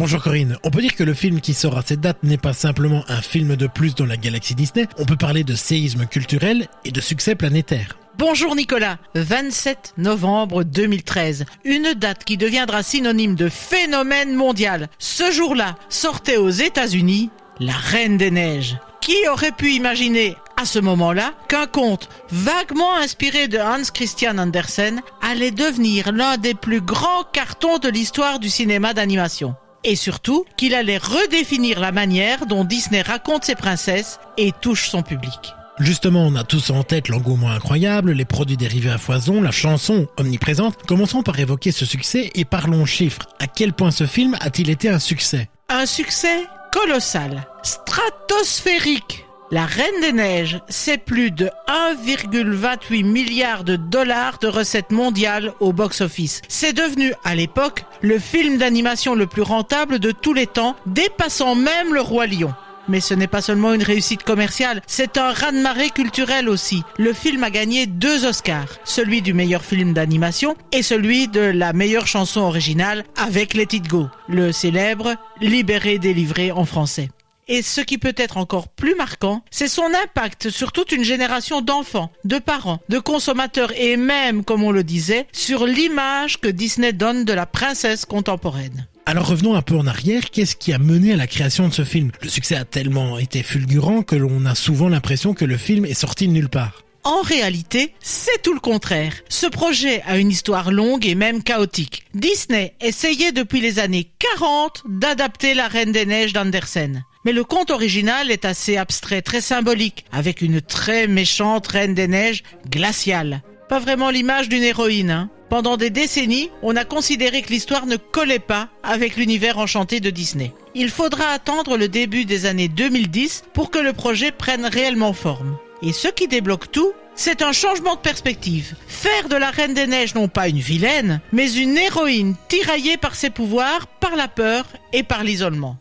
Bonjour Corinne, on peut dire que le film qui sort à cette date n'est pas simplement un film de plus dans la galaxie Disney, on peut parler de séisme culturel et de succès planétaire. Bonjour Nicolas, 27 novembre 2013, une date qui deviendra synonyme de phénomène mondial. Ce jour-là, sortait aux États-Unis La Reine des Neiges. Qui aurait pu imaginer à ce moment-là qu'un conte vaguement inspiré de Hans Christian Andersen allait devenir l'un des plus grands cartons de l'histoire du cinéma d'animation? Et surtout, qu'il allait redéfinir la manière dont Disney raconte ses princesses et touche son public. Justement, on a tous en tête l'engouement incroyable, les produits dérivés à foison, la chanson omniprésente. Commençons par évoquer ce succès et parlons chiffres. À quel point ce film a-t-il été un succès? Un succès colossal, stratosphérique. La Reine des Neiges, c'est plus de 1,28 milliard de dollars de recettes mondiales au box-office. C'est devenu, à l'époque, le film d'animation le plus rentable de tous les temps, dépassant même Le Roi Lion. Mais ce n'est pas seulement une réussite commerciale, c'est un raz-de-marée culturel aussi. Le film a gagné 2 Oscars, celui du meilleur film d'animation et celui de la meilleure chanson originale avec Let It Go, le célèbre « Libéré, délivré » en français. Et ce qui peut être encore plus marquant, c'est son impact sur toute une génération d'enfants, de parents, de consommateurs et même, comme on le disait, sur l'image que Disney donne de la princesse contemporaine. Alors revenons un peu en arrière, qu'est-ce qui a mené à la création de ce film? Le succès a tellement été fulgurant que l'on a souvent l'impression que le film est sorti de nulle part. En réalité, c'est tout le contraire. Ce projet a une histoire longue et même chaotique. Disney essayait depuis les années 40 d'adapter La Reine des Neiges d'Andersen. Mais le conte original est assez abstrait, très symbolique, avec une très méchante Reine des Neiges glaciale. Pas vraiment l'image d'une héroïne, hein. Pendant des décennies, on a considéré que l'histoire ne collait pas avec l'univers enchanté de Disney. Il faudra attendre le début des années 2010 pour que le projet prenne réellement forme. Et ce qui débloque tout, c'est un changement de perspective. Faire de la Reine des Neiges non pas une vilaine, mais une héroïne tiraillée par ses pouvoirs, par la peur et par l'isolement.